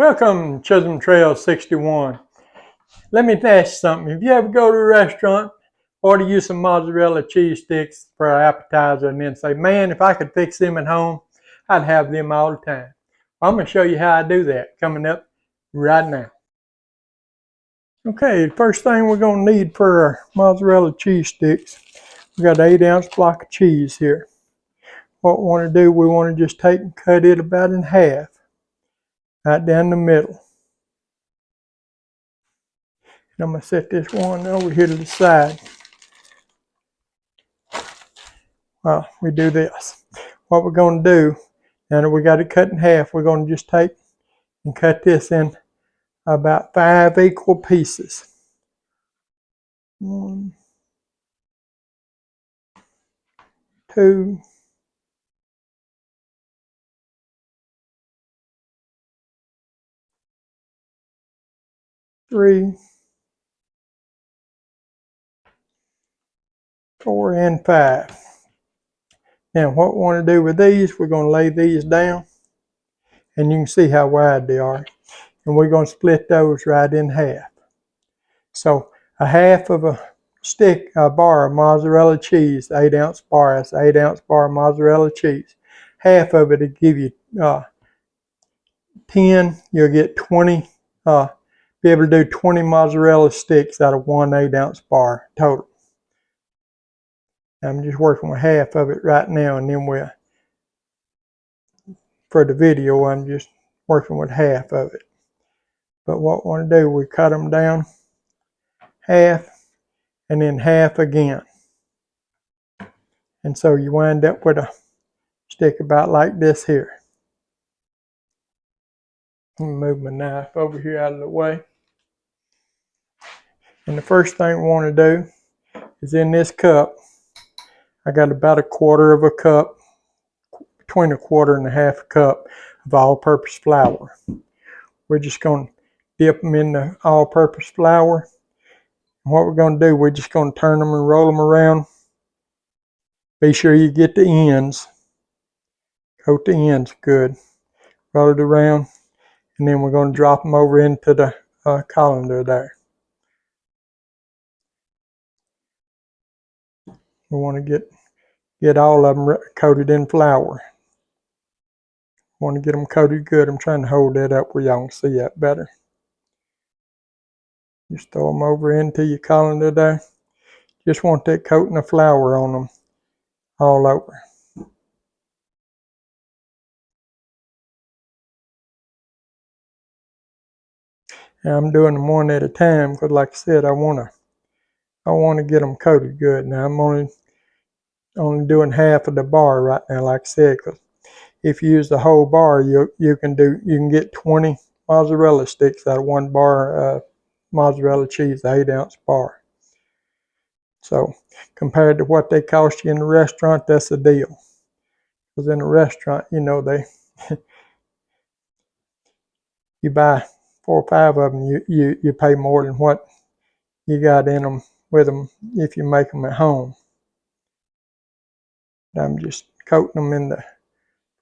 Welcome, Chisholm Trail 61. Let me ask you something. If you ever go to a restaurant, order you some mozzarella cheese sticks for an appetizer, and then say, man, if I could fix them at home, I'd have them all the time. Well, I'm going to show you how I do that coming up right now. Okay, the first thing we're going to need for our mozzarella cheese sticks, we got an 8-ounce block of cheese here. What we want to do, we want to just take and cut it about in half, right down the middle. And I'm going to set this one over here to the side while we do this. What we're going to do, now that we got it cut in half, we're going to just take and cut this in about 5 equal pieces. 1, 2, 3, 4, and 5. Now what we want to do with these, we're going to lay these down, and you can see how wide they are. And we're going to split those right in half. So a half of a stick, a bar of mozzarella cheese, 8-ounce bar, that's 8-ounce bar of mozzarella cheese. Half of it will give you 10, you'll get 20, be able to do 20 mozzarella sticks out of one 8-ounce bar total. I'm just working with half of it right now, and then for the video, I'm just working with half of it. But what we want to do, we cut them down half and then half again. And so you wind up with a stick about like this here. Let me move my knife over here out of the way. And the first thing we want to do is in this cup, I got about 1/4 of a cup, between 1/4 and 1/2 cup of all-purpose flour. We're just going to dip them in the all-purpose flour. And what we're going to do, we're just going to turn them and roll them around. Be sure you get the ends. Coat the ends good. Roll it around. And then we're going to drop them over into the colander there. We want to get all of them coated in flour. Want to get them coated good. I'm trying to hold that up where y'all can see that better. Just throw them over into your colander there. Just want that coating of flour on them all over. And I'm doing them one at a time because, like I said, I want to get them coated good. Now I'm only doing half of the bar right now, like I said, because if you use the whole bar, you can get 20 mozzarella sticks out of one bar mozzarella cheese, 8-ounce bar. So compared to what they cost you in the restaurant, that's a deal. Because in a restaurant, you know, you buy 4 or 5 of them, you pay more than what you got in them with them if you make them at home. I'm just coating them in the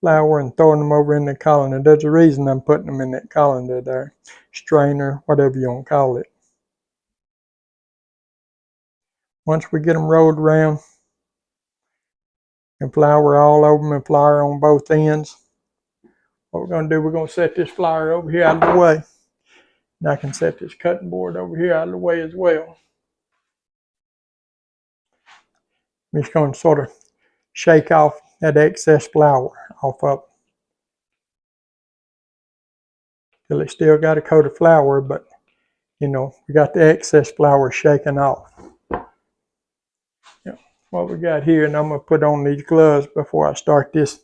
flour and throwing them over in the colander. There's a reason I'm putting them in that colander there, strainer, whatever you want to call it. Once we get them rolled around and flour all over them and flour on both ends, what we're going to do, we're going to set this flour over here out of the way. And I can set this cutting board over here out of the way as well. I'm just going to sort of shake off that excess flour off of it. Till it still got a coat of flour, but you know, we got the excess flour shaken off. Yeah, what we got here, and I'm going to put on these gloves before I start this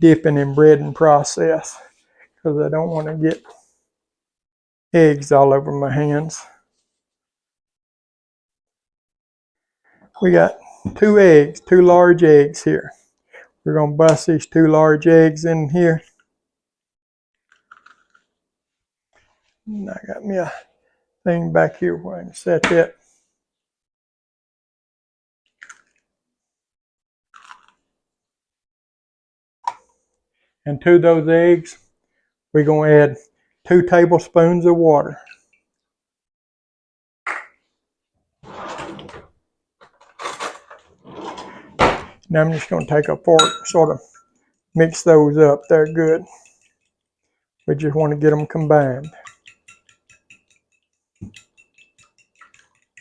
dipping and breading process, because I don't want to get eggs all over my hands. We got 2 eggs, 2 large eggs here. We're going to bust these 2 large eggs in here. And I got me a thing back here where I can set that. And to those eggs, we're going to add 2 tablespoons of water. Now I'm just going to take a fork, sort of mix those up. They're good. We just want to get them combined.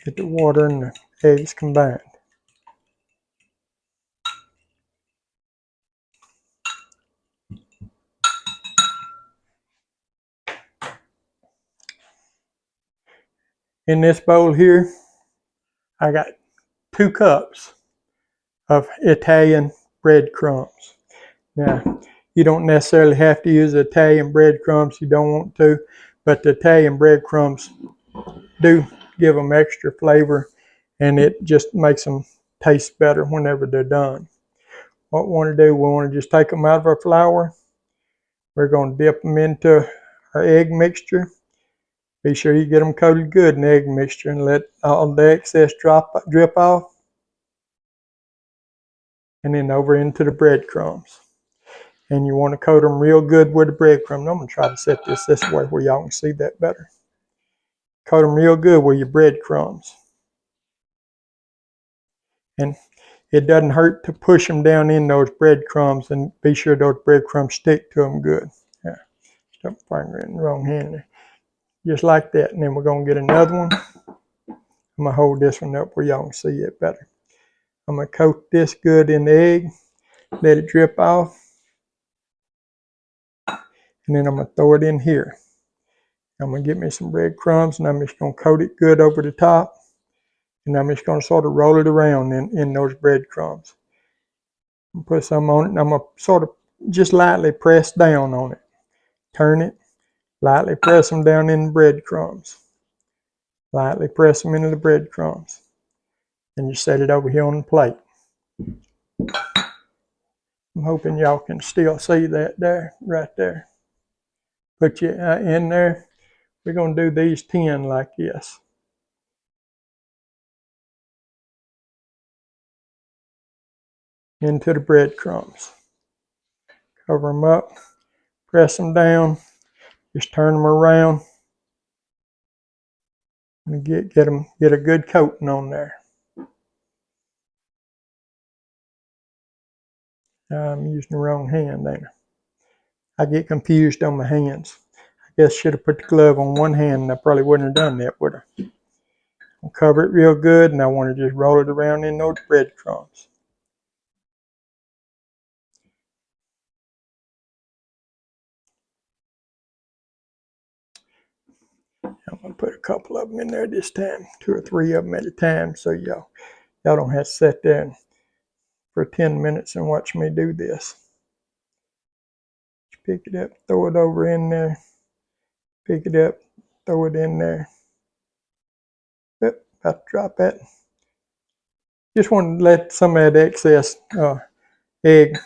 Get the water and the eggs combined. In this bowl here, I got 2 cups of Italian breadcrumbs. Now, you don't necessarily have to use Italian breadcrumbs. You don't want to, but the Italian breadcrumbs do give them extra flavor, and it just makes them taste better whenever they're done. What we want to do, we want to just take them out of our flour. We're going to dip them into our egg mixture. Be sure you get them coated good in the egg mixture and let all the excess drip off. And then over into the breadcrumbs. And you want to coat them real good with the breadcrumbs. I'm going to try to set this way where y'all can see that better. Coat them real good with your breadcrumbs. And it doesn't hurt to push them down in those breadcrumbs, and be sure those breadcrumbs stick to them good. Yeah, stuck my finger in the wrong hand there. Just like that. And then we're going to get another one. I'm going to hold this one up where y'all can see it better. I'm going to coat this good in the egg. Let it drip off. And then I'm going to throw it in here. I'm going to get me some breadcrumbs, and I'm just going to coat it good over the top. And I'm just going to sort of roll it around in those breadcrumbs. Put some on it, and I'm going to sort of just lightly press down on it. Turn it, lightly press them down in the breadcrumbs. Lightly press them into the breadcrumbs. And you set it over here on the plate. I'm hoping y'all can still see that there, right there. Put you in there. We're going to do these 10 like this. Into the breadcrumbs. Cover them up. Press them down. Just turn them around. And get a good coating on there. I'm using the wrong hand there. I get confused on my hands. I guess I should have put the glove on one hand, and I probably wouldn't have done that, would I? I'll cover it real good, and I want to just roll it around in those breadcrumbs. I'm going to put a couple of them in there this time, 2 or 3 of them at a time, so y'all don't have to sit there for 10 minutes and watch me do this. Pick it up, throw it over in there. Pick it up, throw it in there. Yep, about to drop that. Just want to let some of that excess egg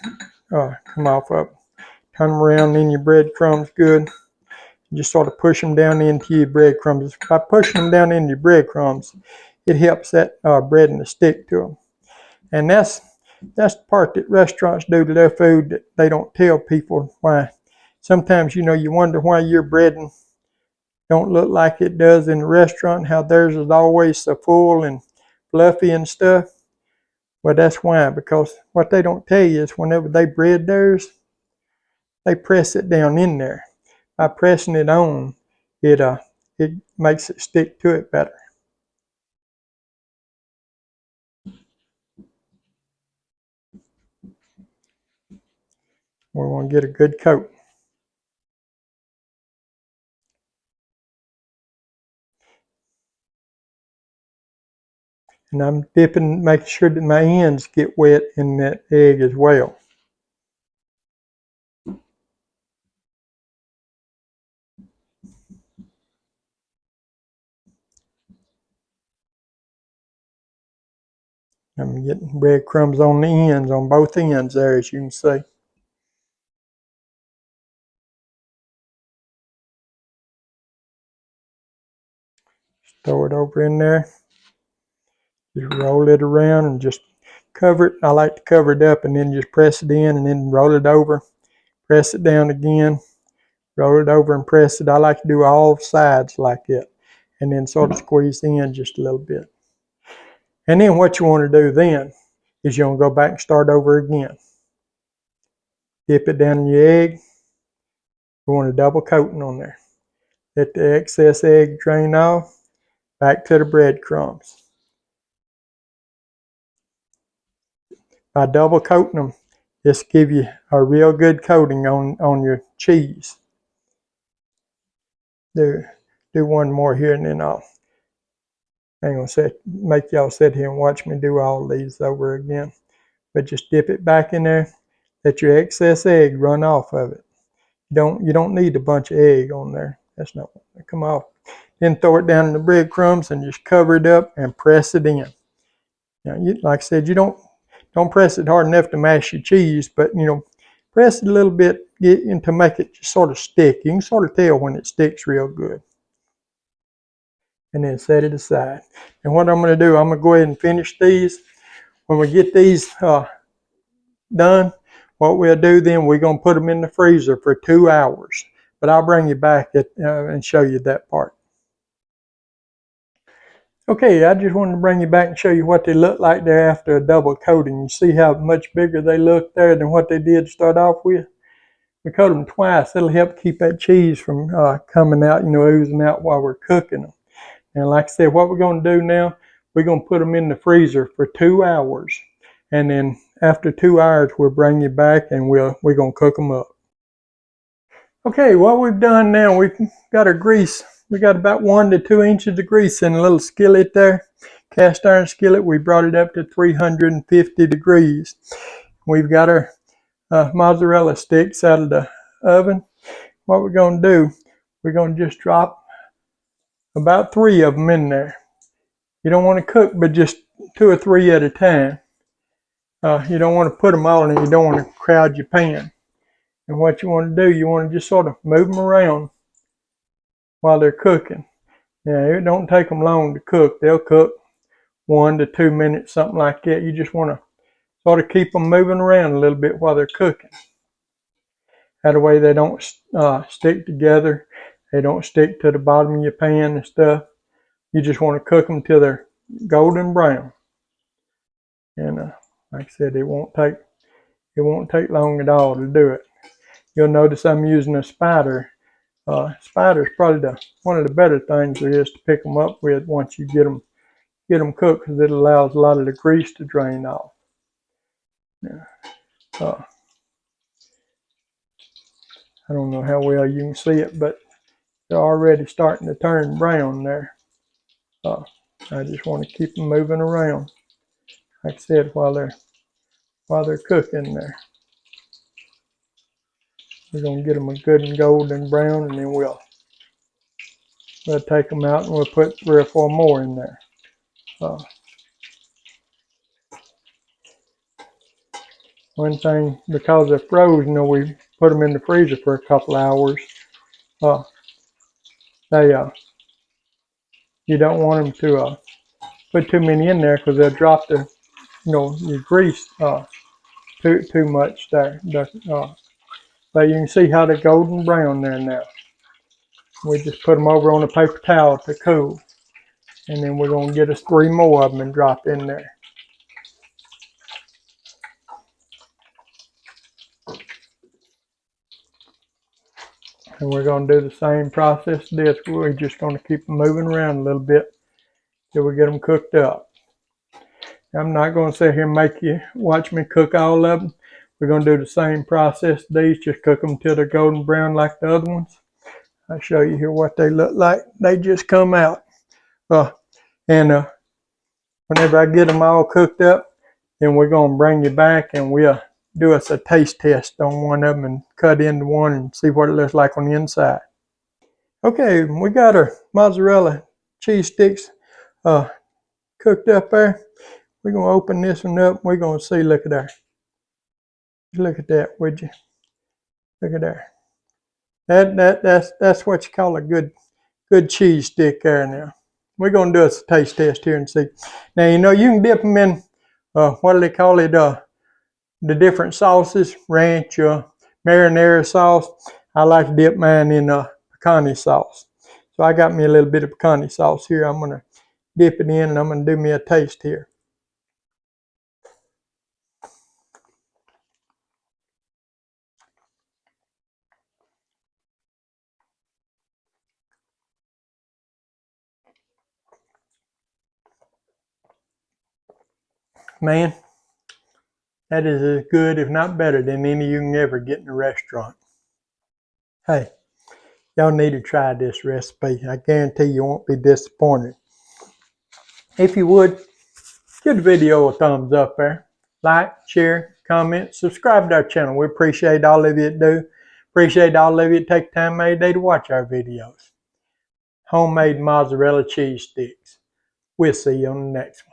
come off of it. Turn them around in your breadcrumbs good. Just sort of push them down into your breadcrumbs. By pushing them down into your breadcrumbs, it helps that bread to stick to them. And that's the part that restaurants do to their food that they don't tell people why. Sometimes, you wonder why your breading don't look like it does in the restaurant, how theirs is always so full and fluffy and stuff. Well, that's why, because what they don't tell you is whenever they bread theirs, they press it down in there. By pressing it on, it makes it stick to it better. We want to get a good coat. And I'm dipping, making sure that my ends get wet in that egg as well. I'm getting breadcrumbs on the ends, on both ends there, as you can see. Just throw it over in there. Just roll it around and just cover it. I like to cover it up and then just press it in and then roll it over. Press it down again. Roll it over and press it. I like to do all sides like it, and then sort of squeeze in just a little bit. And then what you want to do then is you want to go back and start over again. Dip it down in your egg. You want a double coating on there. Let the excess egg drain off. Back to the breadcrumbs. By double coating them, this give you a real good coating on your cheese. Do one more here, and then I'll hang on a sec, make y'all sit here and watch me do all these over again. But just dip it back in there. Let your excess egg run off of it. You don't need a bunch of egg on there. That's not going to come off. Then throw it down in the breadcrumbs and just cover it up and press it in. Now, like I said, you don't press it hard enough to mash your cheese, but press it a little bit to make it just sort of stick. You can sort of tell when it sticks real good. And then set it aside. And what I'm going to do, I'm going to go ahead and finish these. When we get these done, what we'll do then, we're going to put them in the freezer for 2 hours. But I'll bring you back and show you that part. Okay, I just wanted to bring you back and show you what they look like there after a double coating. You see how much bigger they look there than what they did to start off with? We coat them twice. It'll help keep that cheese from coming out, oozing out while we're cooking them. And like I said, what we're going to do now, we're going to put them in the freezer for 2 hours. And then after 2 hours, we'll bring you back and we're going to cook them up. Okay, what we've done now, we've got our grease. We got about 1 to 2 inches of grease in a little skillet there. Cast iron skillet. We brought it up to 350 degrees. We've got our mozzarella sticks out of the oven. What we're going to do, we're going to just drop about 3 of them in there. You don't want to cook but just 2 or 3 at a time. You don't want to put them all in it. You don't want to crowd your pan. And what you want to do, you want to just sort of move them around while they're cooking. Now, it don't take them long to cook. They'll cook 1 to 2 minutes, something like that. You just want to sort of keep them moving around a little bit while they're cooking. That way they don't stick together. They don't stick to the bottom of your pan and stuff. You just want to cook them till they're golden brown. And like I said, it won't take long at all to do it. You'll notice I'm using a spider. Spider is probably one of the better things there is to pick them up with once you get them cooked, because it allows a lot of the grease to drain off. Now, I don't know how well you can see it, but they're already starting to turn brown there. I just want to keep them moving around, like I said, while they're cooking there. We're going to get them a good and golden brown, and then we'll take them out and we'll put 3 or 4 more in there. One thing, because they're frozen, we put them in the freezer for a couple hours. You don't want them to put too many in there, because they'll drop the, your grease too much there. But you can see how they're golden brown there now. We just put them over on a paper towel to cool. And then we're going to get us 3 more of them and drop in there. And we're going to do the same process this. We're just going to keep them moving around a little bit till we get them cooked up. I'm not going to sit here and make you watch me cook all of them. We're going to do the same process. These, just cook them till they're golden brown like the other ones. I'll show you here what they look like. They just come out. And whenever I get them all cooked up, then we're going to bring you back and we'll do us a taste test on one of them and cut into one and see what it looks like on the inside. Okay, we got our mozzarella cheese sticks cooked up there. We're going to open this one up. We're going to see, look at there. Look at that, would you? Look at there. That's what you call a good cheese stick there now. We're going to do us a taste test here and see. Now, you can dip them in, what do they call it, the different sauces, ranch, marinara sauce. I like to dip mine in pecani sauce. So I got me a little bit of pecani sauce here. I'm going to dip it in and I'm going to do me a taste here. Man, that is as good, if not better, than any you can ever get in a restaurant. Hey, y'all need to try this recipe. I guarantee you won't be disappointed. If you would, give the video a thumbs up there. Like, share, comment, subscribe to our channel. We appreciate all of you that do. Appreciate all of you that take time every day to watch our videos. Homemade mozzarella cheese sticks. We'll see you on the next one.